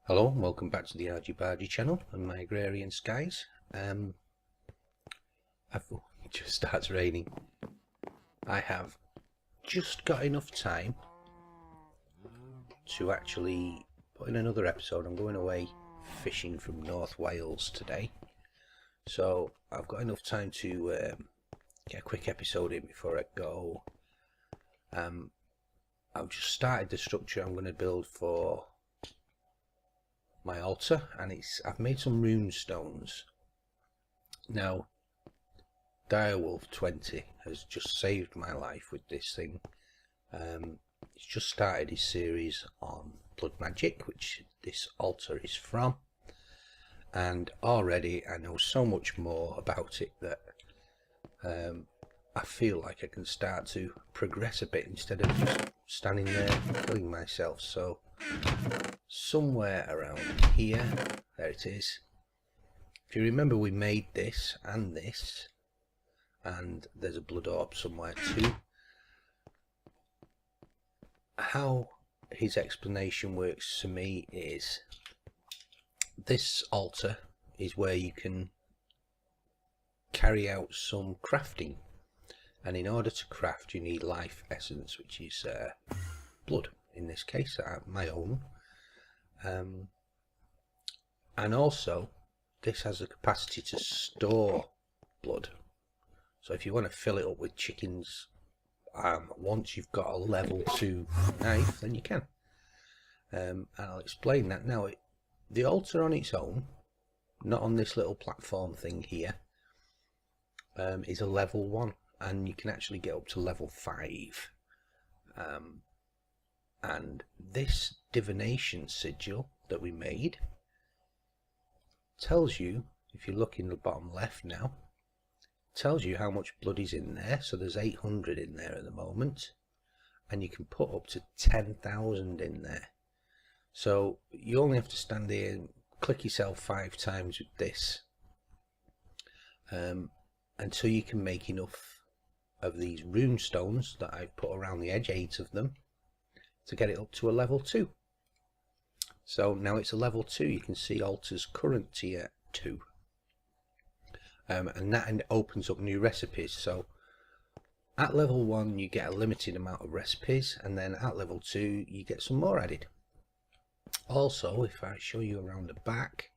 Hello and welcome back to the Rgbargeee channel and my Agrarian skies. It just starts raining. I have just got enough time to actually put in another episode. I'm going away fishing from North Wales today, so I've got enough time to get a quick episode in before I go. I've just started the structure I'm going to build for my altar, and I've made some rune stones. Now Direwolf 20 has just saved my life with this thing. He's just started his series on blood magic, which this altar is from, and already I know so much more about it that I feel like I can start to progress a bit instead of just standing there killing myself. So somewhere around here, there it is. If you remember, we made this, and there's a blood orb somewhere too. How his explanation works to me is this altar is where you can carry out some crafting, and in order to craft you need life essence, which is blood in this case, my own. And also this has the capacity to store blood, so if you want to fill it up with chickens once you've got a level 2 knife, then you can. And I'll explain that now. The altar on its own, not on this little platform thing here, is a level 1, and you can actually get up to level 5. And this divination sigil that we made tells you, if you look in the bottom left now, tells you how much blood is in there. So there's 800 in there at the moment, and you can put up to 10,000 in there. So you only have to stand here and click yourself 5 times with this until you can make enough of these rune stones that I've put around the edge, 8 of them, to get it up to a level 2. So now it's a level 2. You can see altars current tier 2, and that opens up new recipes. So at level 1 you get a limited amount of recipes, and then at level 2 you get some more added. Also, if I show you around the back,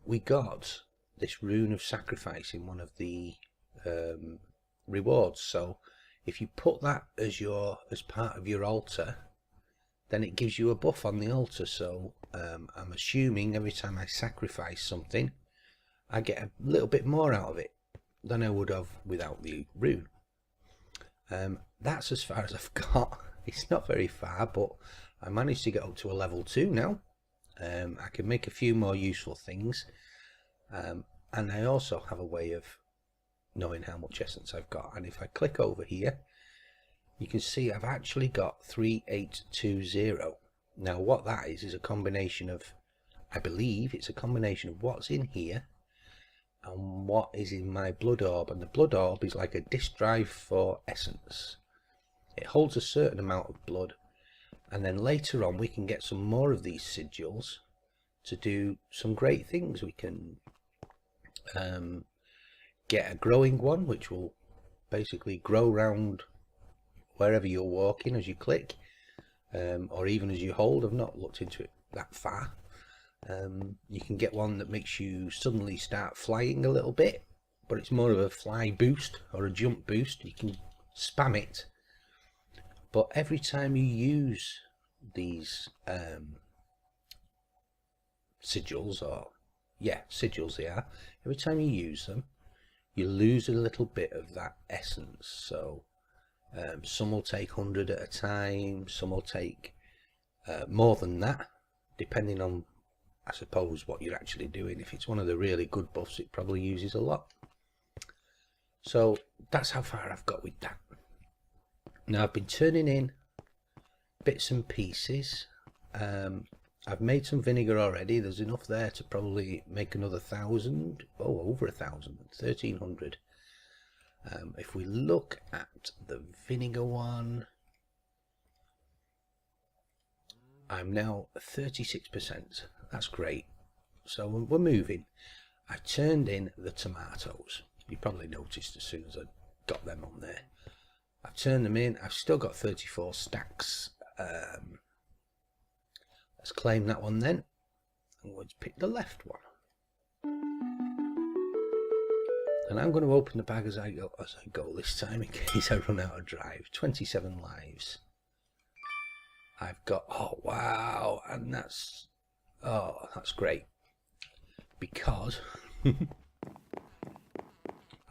we got this rune of sacrifice in one of the rewards. So if you put that as part of your altar, then it gives you a buff on the altar. So I'm assuming every time I sacrifice something, I get a little bit more out of it than I would have without the rune. That's as far as I've got. It's not very far, but I managed to get up to a level 2 now. I can make a few more useful things, and I also have a way of knowing how much essence I've got. And if I click over here, you can see I've actually got 3820. Now what that is a combination of, I believe it's a combination of what's in here and what is in my blood orb. And the blood orb is like a disk drive for essence. It holds a certain amount of blood, and then later on we can get some more of these sigils to do some great things. We can get a growing one, which will basically grow round wherever you're walking as you click, or even as you hold. I've not looked into it that far. You can get one that makes you suddenly start flying a little bit, but it's more of a fly boost or a jump boost. You can spam it, but every time you use these sigils, or sigils they are, every time you use them you lose a little bit of that essence. So some will take 100 at a time, some will take more than that, depending on, I suppose, what you're actually doing. If it's one of the really good buffs, it probably uses a lot. So that's how far I've got with that. Now I've been turning in bits and pieces. I've made some vinegar already. There's enough there to probably make another 1,000, over 1,000, 1,300. If we look at the vinegar one, I'm now 36%. That's great. So we're moving. I turned in the tomatoes. You probably noticed as soon as I got them on there. I've turned them in. I've still got 34 stacks. Let's claim that one then. I'm going to pick the left one. And I'm going to open the bag as I go this time in case I run out of drive. 27 lives. I've got, oh wow, and that's great. Because I've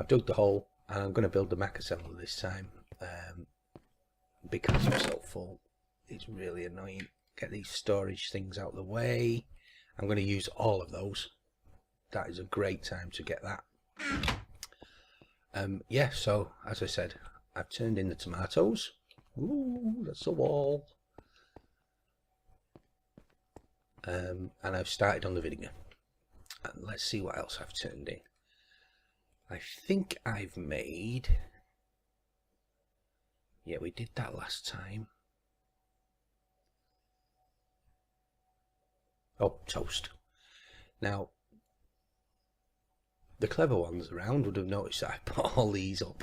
dug the hole and I'm going to build the Mac assembler this time. Because I'm so full, it's really annoying. Get these storage things out of the way. I'm going to use all of those. That is a great time to get that. Yeah, so as I said, I've turned in the tomatoes. Ooh, that's the wall. And I've started on the vinegar. And let's see what else I've turned in. I think I've made... Yeah, we did that last time. Oh, toast. Now, the clever ones around would have noticed that I put all these up.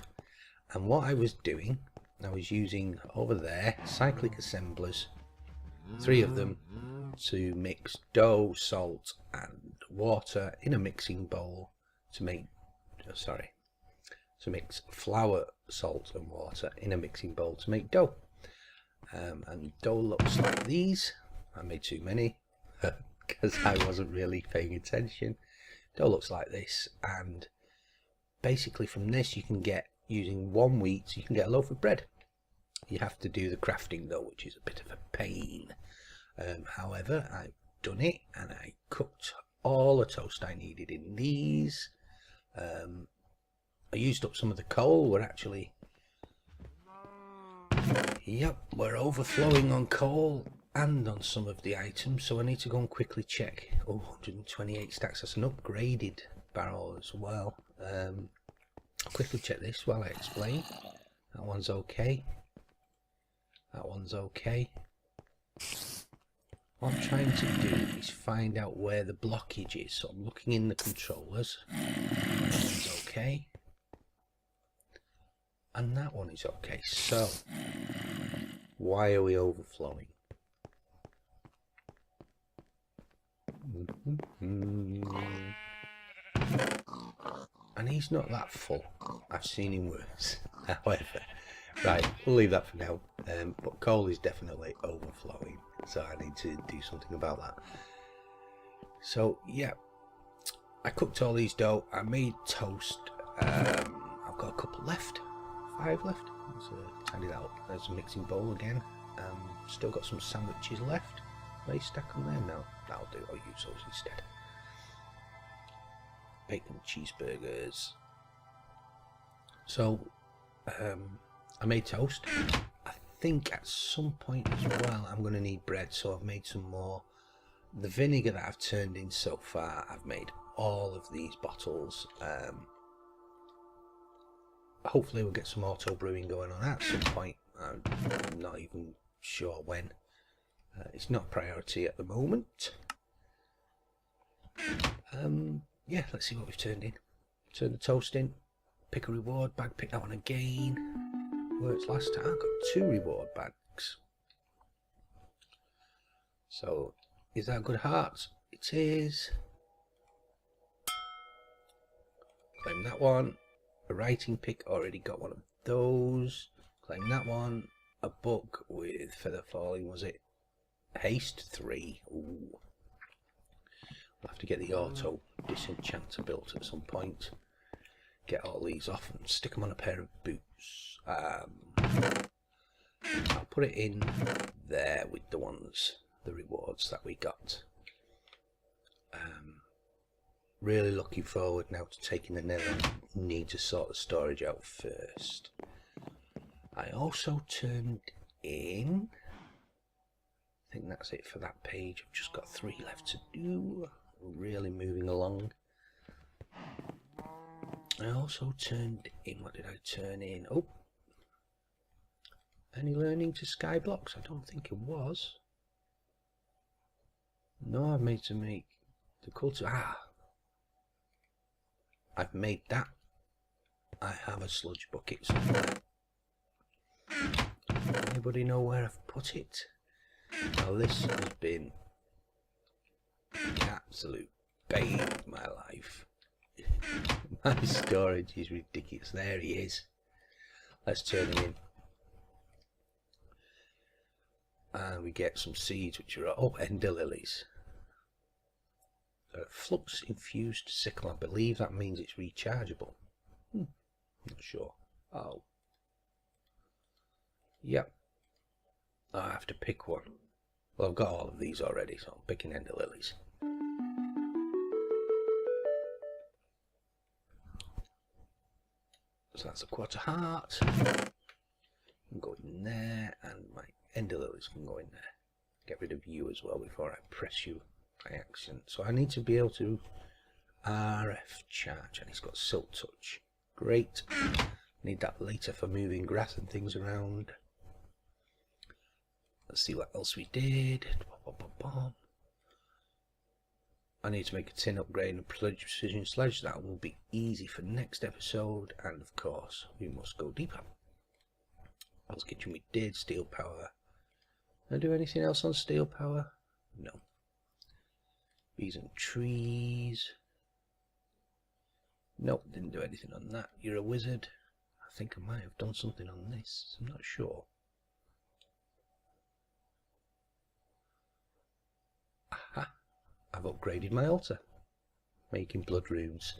And what I was doing, I was using over there cyclic assemblers, 3 of them, to mix dough, salt and water in a mixing bowl to make, to mix flour, salt and water in a mixing bowl to make dough. And dough looks like these. I made too many because I wasn't really paying attention. Dough looks like this, and basically from this you can get, using 1 wheat, you can get a loaf of bread. You have to do the crafting though, which is a bit of a pain. However, I've done it and I cooked all the toast I needed in these. I used up some of the coal. We're actually, yep, we're overflowing on coal and on some of the items, so I need to go and quickly check. Oh, 128 stacks. That's an upgraded barrel as well. I'll quickly check this while I explain. That one's okay. That one's okay. What I'm trying to do is find out where the blockage is. So I'm looking in the controllers. That one's okay. And that one is okay. So, why are we overflowing? And he's not that full. I've seen him worse. However, right, we'll leave that for now. But coal is definitely overflowing, so I need to do something about that. So yeah, I cooked all these dough. I made toast. I've got a couple left, 5 left. Let's tidy that up. There's a mixing bowl again. Still got some sandwiches left. Are they stack on there? No, that'll do. I'll use those instead. Bacon cheeseburgers. So I made toast. I think at some point as well I'm going to need bread, so I've made some more. The vinegar that I've turned in so far, I've made all of these bottles. Hopefully we'll get some auto brewing going on at some point. I'm not even sure when. It's not a priority at the moment. Yeah, let's see what we've turned in. Turn the toast in, pick a reward bag, pick that one again. Worked last time. I got 2 reward bags. So, is that good hearts? It is. Claim that one. A writing pick, already got one of those. Claim that one. A book with feather falling, was it? Haste 3. Ooh. We'll have to get the auto disenchanter built at some point. Get all these off and stick them on a pair of boots. I'll put it in there with the ones, the rewards that we got. Really looking forward now to taking the nether. Need to sort the storage out first. I also turned in, I think that's it for that page. I've just got 3 left to do. Really moving along. I also turned in, what did I turn in? Oh, any learning to Skyblocks? I don't think it was. No, I've made to make the culture. I've made that. I have a sludge bucket somewhere. Anybody know where I've put it? Now this has been the absolute bane of my life. My storage is ridiculous. There he is. Let's turn him in. And we get some seeds which are ender lilies. Flux infused sickle. I believe that means it's rechargeable. Not sure. Oh. Yep. I have to pick one. Well, I've got all of these already, so I'm picking ender lilies. So that's a quarter heart. Can go in there, and my ender lilies can go in there. Get rid of you as well before I press you by accident. So I need to be able to RF charge, and it's got silk touch. Great. Need that later for moving grass and things around. Let's see what else we did. I need to make a tin upgrade and precision sledge. That will be easy for next episode. And of course, we must go deeper. Else kitchen we did. Steel power. Did I do anything else on steel power? No. Bees and trees. Nope, didn't do anything on that. You're a wizard. I think I might have done something on this. I'm not sure. Aha! I've upgraded my altar. Making blood runes.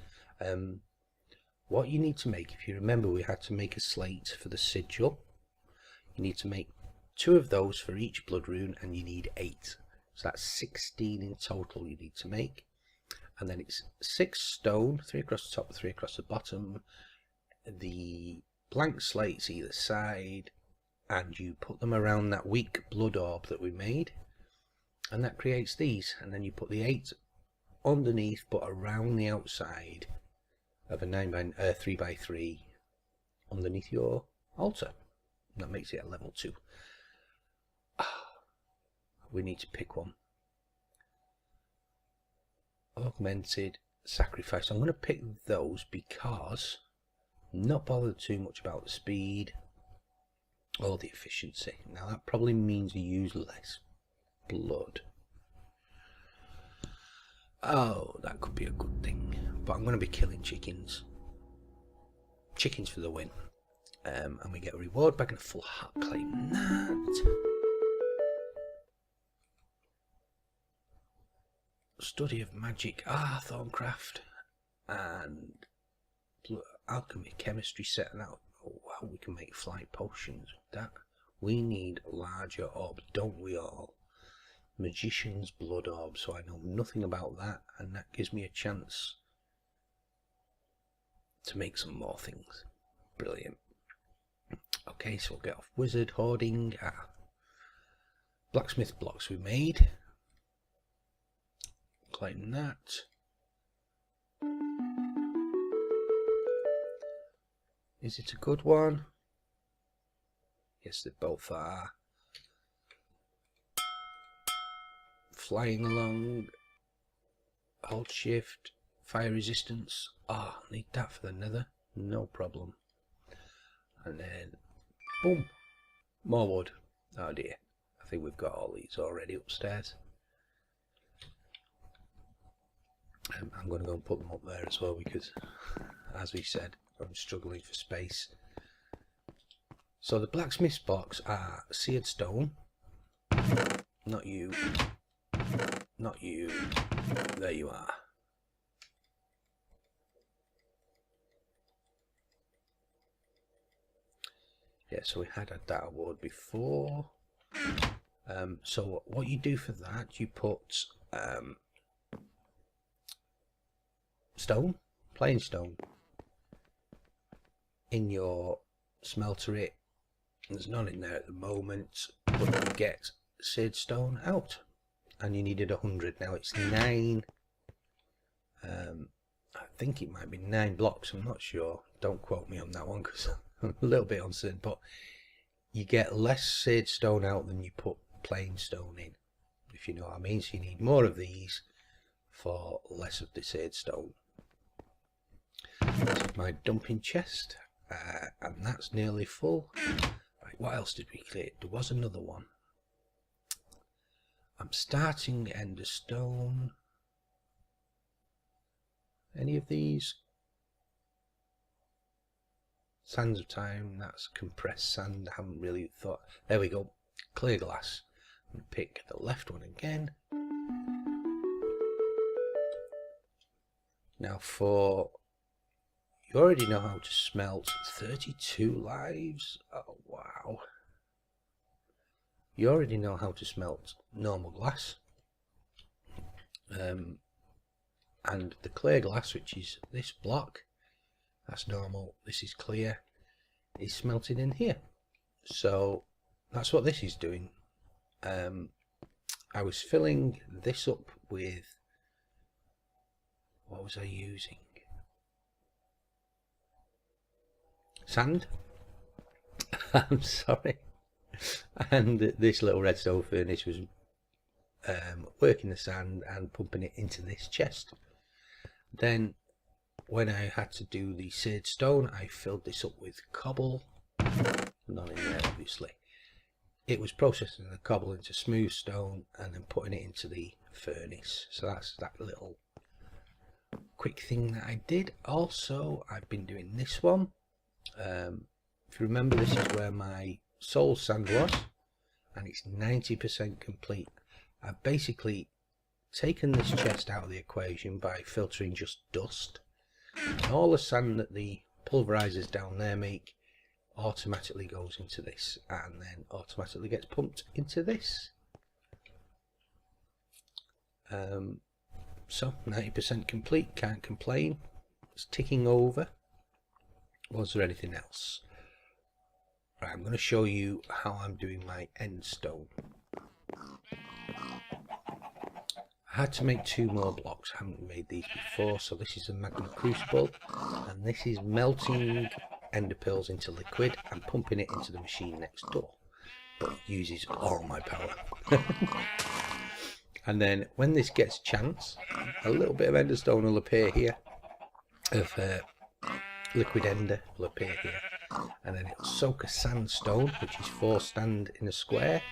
What you need to make, if you remember, we had to make a slate for the sigil. You need to make 2 of those for each blood rune, and you need 8. So that's 16 in total you need to make. And then it's 6 stone, 3 across the top, 3 across the bottom. The blank slates either side, and you put them around that weak blood orb that we made, and that creates these. And then you put the 8 underneath, but around the outside of a 3x3 underneath your altar. That makes it a level 2. We need to pick one. Augmented sacrifice. I'm going to pick those because I'm not bothered too much about the speed or the efficiency. Now that probably means you use less blood. Oh, that could be a good thing. But I'm going to be killing chickens. Chickens for the win. And we get a reward back in a full heart. Claim that. Study of magic, Thorncraft, and alchemy, chemistry set. Now, wow, we can make fly potions with that. We need larger orbs, don't we all? Magician's blood orb, so I know nothing about that, and that gives me a chance to make some more things. Brilliant. Okay, so we'll get off wizard, hoarding, blacksmith blocks we made. Claim that. Is it a good one? Yes, they both are. Flying along. Hold shift. Fire resistance. Need that for the nether. No problem. And then, boom. More wood. Oh dear. I think we've got all these already upstairs. I'm going to go and put them up there as well because, as we said, I'm struggling for space. So the blacksmith's box are seared stone. Not you. Not you. There you are. Yeah, so we had that award before. So what you do for that, you put stone, plain stone, in your smelter. There's none in there at the moment, but you get seared stone out, and you needed 100. Now it's 9. I think it might be 9 blocks. I'm not sure. Don't quote me on that one because I'm a little bit uncertain. But you get less seared stone out than you put plain stone in, if if you know what I mean. So you need more of these for less of the seared stone. This is my dumping chest, and that's nearly full. Right, what else did we clear? There was another one. I'm starting ender stone. Any of these? Sands of time, that's compressed sand. I haven't really thought. There we go. Clear glass. I'm going to pick the left one again. Now for, you already know how to smelt 32 lives. Oh wow. You already know how to smelt normal glass. And the clear glass, which is this block, that's normal, this is clear, is smelted in here. So that's what this is doing. I was filling this up with, what was I using? Sand. I'm sorry. And this little redstone furnace was working the sand and pumping it into this chest. Then when I had to do the seared stone, I filled this up with cobble. Not in there obviously. It was processing the cobble into smooth stone and then putting it into the furnace. So that's that little quick thing that I did. Also, I've been doing this one. If you remember, this is where my soul sand was, and it's 90% complete. I've basically taken this chest out of the equation by filtering just dust, and all the sand that the pulverizers down there make automatically goes into this and then automatically gets pumped into this. So 90% complete, can't complain. It's ticking over. Was there anything else? Right, I'm going to show you how I'm doing my end stone. I had to make 2 more blocks. I haven't made these before. So this is a magma crucible, and this is melting ender pearls into liquid and pumping it into the machine next door, but it uses all my power. And then when this gets chance, a little bit of ender stone will appear here, of liquid ender will appear here, and then it'll soak a sandstone, which is 4 sand in a square,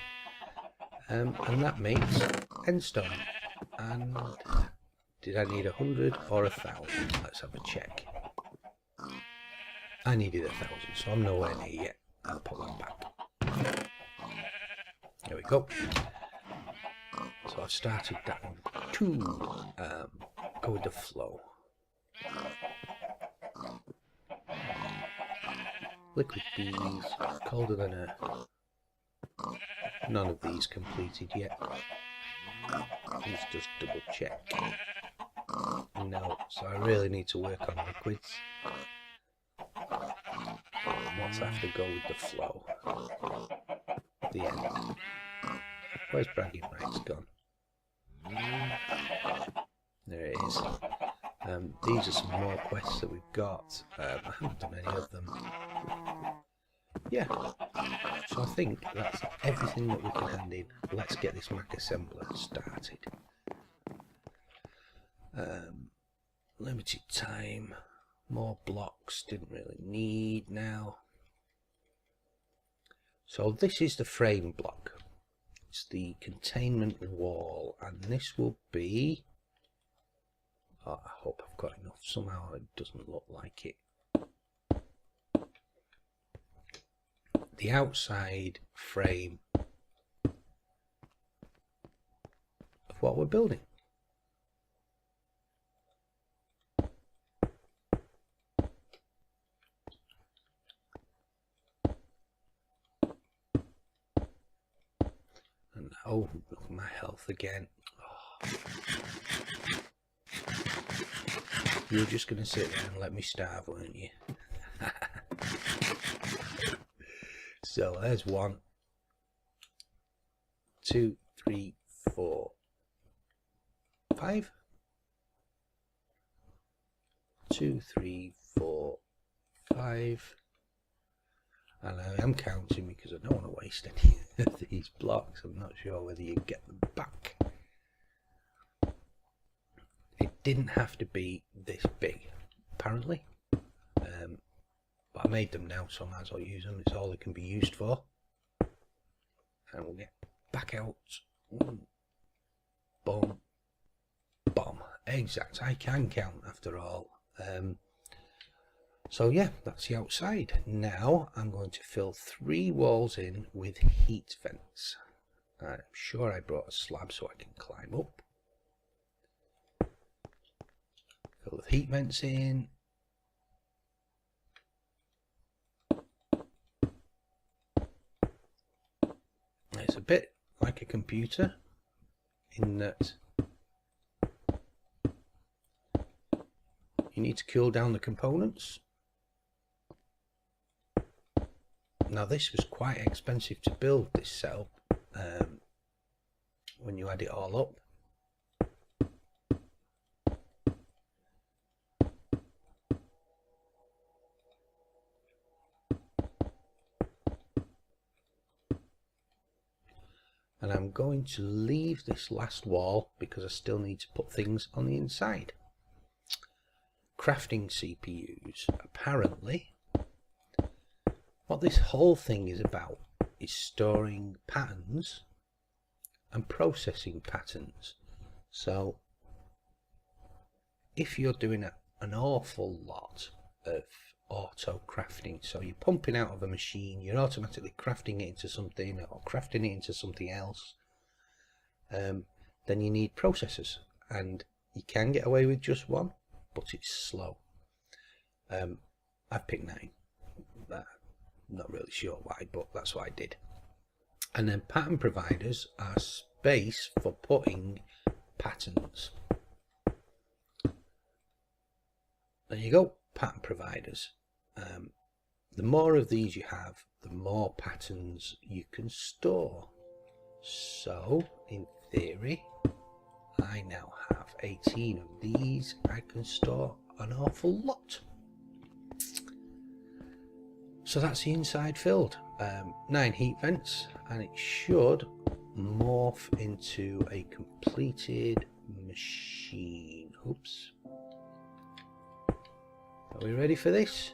and that makes end stone. And did I need 100 or 1,000? Let's have a check. I needed 1,000, so I'm nowhere near yet. I'll put that back. There we go. So I've started that one to go with the flow. Liquid bees, colder than earth. None of these completed yet. Let's just double check. No, so I really need to work on liquids. Once I have to go with the flow. The end. Where's bragging rights gone? There it is. These are some more quests that we've got. I haven't done any of them. Yeah. So I think that's everything that we can hand in. Let's get this Mac assembler started. Limited time. More blocks. Didn't really need now. So this is the frame block. It's the containment wall, and this will be, oh, I hope I've got enough. Somehow it doesn't look like it. The outside frame of what we're building. And oh, look at my health again. Oh. You were just going to sit there and let me starve, weren't you? So there's 1, 2, 3, 4, 5. 2, 3, 4, 5. And I am counting because I don't want to waste any of these blocks. I'm not sure whether you get them back. It didn't have to be this big, apparently, but I made them now, so I might as well use them. It's all they can be used for. And we'll get back out. Boom, bomb. Exact. I can count after all. So yeah, that's the outside. Now I'm going to fill 3 walls in with heat vents. I'm sure I brought a slab so I can climb up. Fill the heat vents in. It's a bit like a computer in that you need to cool down the components. Now this was quite expensive to build, this setup, when you add it all up. And I'm going to leave this last wall because I still need to put things on the inside. Crafting CPUs. Apparently, what this whole thing is about is storing patterns and processing patterns. So, if you're doing an awful lot of auto crafting, so you're pumping out of a machine, you're automatically crafting it into something or crafting it into something else, then you need processors, and you can get away with just one, but it's slow. I've picked 9. Not really sure why, but that's what I did. And then pattern providers are space for putting patterns. There you go, pattern providers. The more of these you have, the more patterns you can store. So, in theory, I now have 18 of these. I can store an awful lot. So that's the inside filled. 9 heat vents, and it should morph into a completed machine. Oops. Are we ready for this?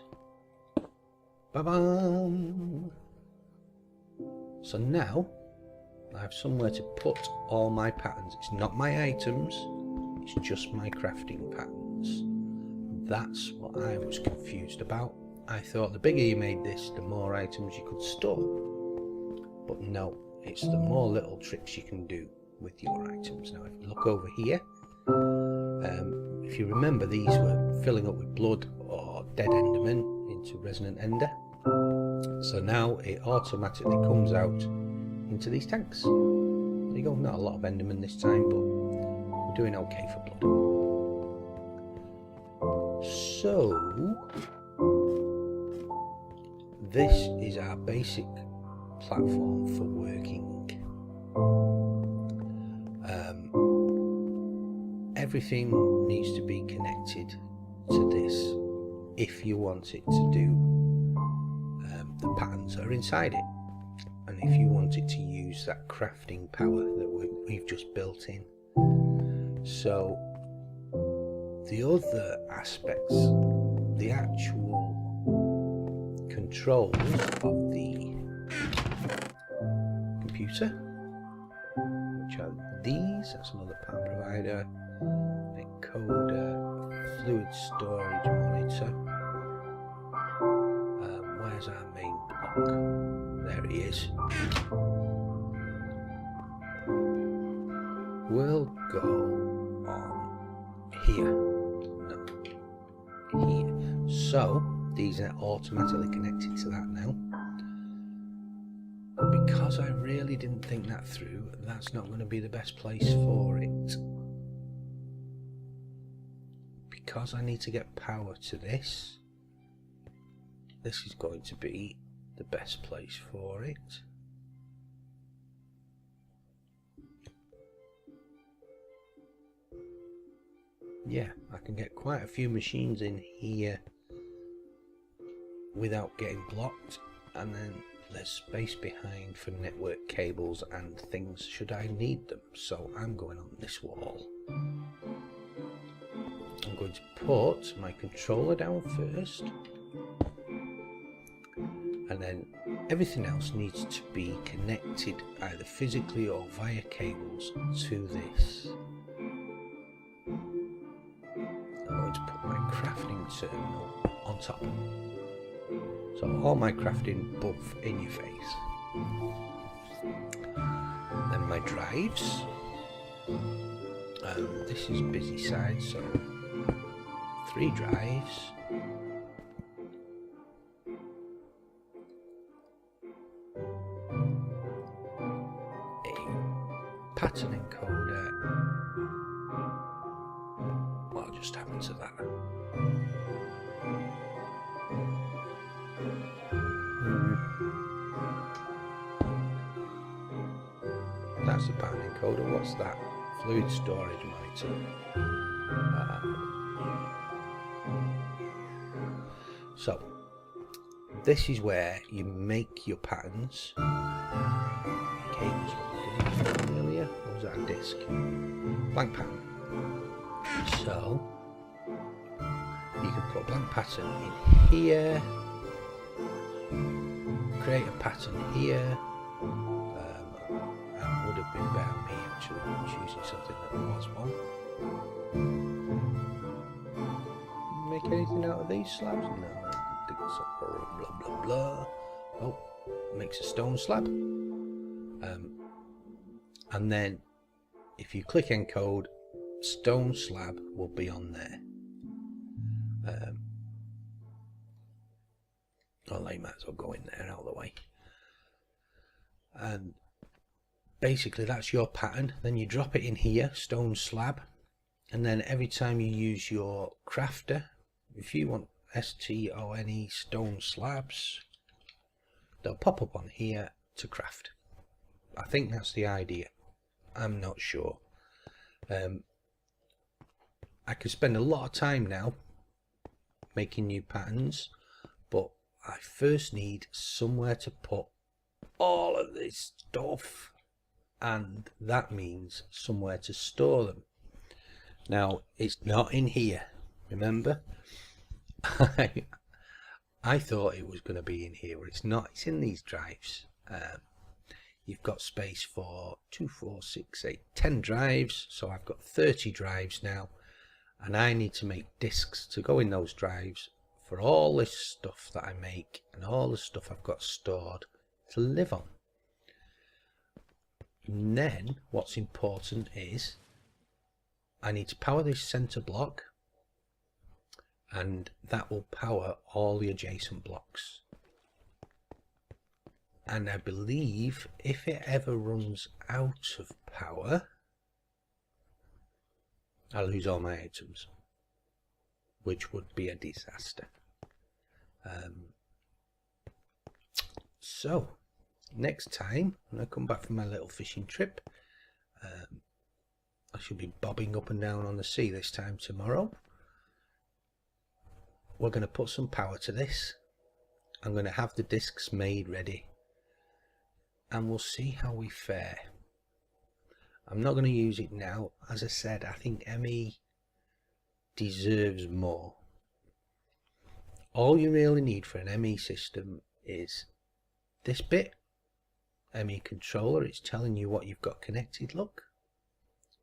Ba-bam! So now I have somewhere to put all my patterns. It's not my items, it's just my crafting patterns. That's what I was confused about. I thought the bigger you made this, the more items you could store. But no, it's the more little tricks you can do with your items. Now if you look over here, if you remember, these were filling up with blood or dead enderman into resonant ender. So now it automatically comes out into these tanks. There you go, not a lot of enderman this time, but we're doing okay for blood. So this is our basic platform for working. Everything needs to be connected to this if you want it to do the patterns that are inside it, and if you want it to use that crafting power that we've just built in. So the other aspects, the actual controls of the computer, which are these, that's another pattern provider, encoder, fluid storage monitor. Where's our main block? There he is. We'll go on here. No, here. So these are automatically connected to that now. But because I really didn't think that through, that's not going to be the best place for it. Because I need to get power to this, this is going to be the best place for it. Yeah, I can get quite a few machines in here without getting blocked, and then there's space behind for network cables and things should I need them. So I'm going on this wall. going to put my controller down first, and then everything else needs to be connected either physically or via cables to this. I'm going to put my crafting terminal on top, so all my crafting buff in your face. Then my drives. This is busy side, so 3 drives. A pattern encoder. What just happened to that? That's the pattern encoder. What's that? Fluid storage monitor. So this is where you make your patterns. Cables earlier. What was that? A disc. Blank pattern. So you can put a blank pattern in here. Create a pattern here. That would have been better me actually choosing something that was one. Make anything out of these slabs? No. Blah blah blah. Oh, makes a stone slab. And then if you click encode, stone slab will be on there. Well, you might as well go in there out of the way. And basically that's your pattern. Then you drop it in here, stone slab, and then every time you use your crafter, if you want STONE stone slabs, they'll pop up on here to craft. I think that's the idea. I'm not sure. I could spend a lot of time now making new patterns, but I first need somewhere to put all of this stuff, and that means somewhere to store them. Now it's not in here, remember? I thought it was going to be in here, but it's not. It's in these drives. You've got space for 2, 4, 6, 8, 10 drives, so I've got 30 drives now, and I need to make discs to go in those drives for all this stuff that I make and all the stuff I've got stored to live on. And then what's important is I need to power this center block, and that will power all the adjacent blocks. And I believe if it ever runs out of power, I lose all my items, which would be a disaster. So next time when I come back from my little fishing trip, I should be bobbing up and down on the sea this time tomorrow. We're going to put some power to this. I'm going to have the discs made ready, and we'll see how we fare. I'm not going to use it now. As I said, I think ME deserves more. All you really need for an ME system is this bit, ME controller. It's telling you what you've got connected, look,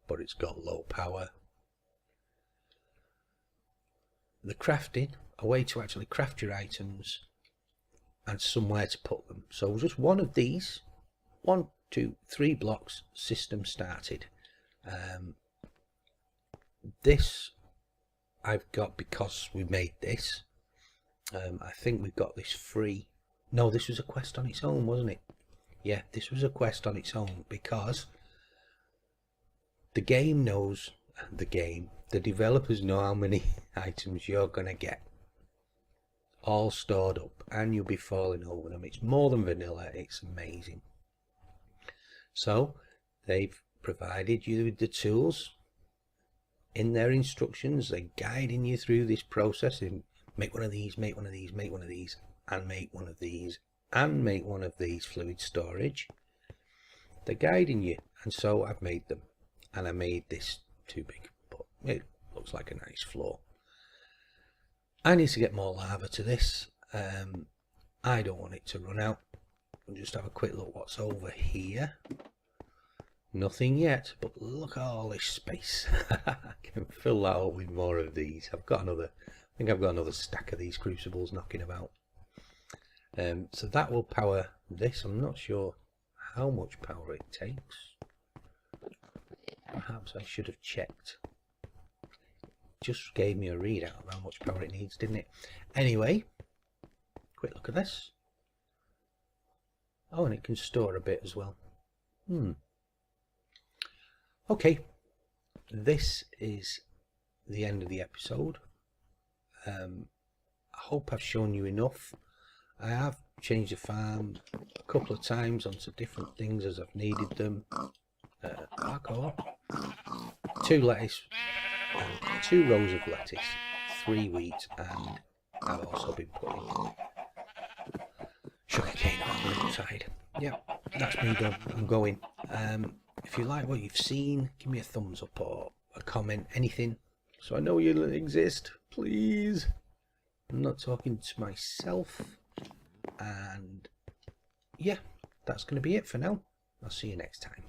but it's got low power. The crafting, a way to actually craft your items, and somewhere to put them. So just one of these, 1, 2, 3 blocks, system started. This I've got because we made this. I think we got this free. No, this was a quest on its own, wasn't it? Yeah, this was a quest on its own, because the game knows, the developers know how many items you're gonna get all stored up, and you'll be falling over them. It's more than vanilla. It's amazing. So they've provided you with the tools in their instructions. They're guiding you through this process. Make one of these, make one of these, make one of these, and make one of these, and make one of these fluid storage. They're guiding you, and so I've made them. And I made this too big, but looks like a nice floor. I need to get more lava to this. I don't want it to run out. We'll just have a quick look what's over here. Nothing yet, but look at all this space. I can fill that up with more of these. I think I've got another stack of these crucibles knocking about. So that will power this. I'm not sure how much power it takes. Perhaps I should have checked. Just gave me a readout of how much power it needs, didn't it? Anyway, quick look at this. Oh, and it can store a bit as well. Okay, this is the end of the episode. I hope I've shown you enough. I have changed the farm a couple of times onto different things as I've needed them. Parkour. 2 lettuce, 2 rows of lettuce, 3 wheat, and I've also been putting sugarcane on the outside. Yeah, that's me done. I'm going. If you like what you've seen, give me a thumbs up or a comment, anything, so I know you exist, please. I'm not talking to myself. And yeah, that's going to be it for now. I'll see you next time.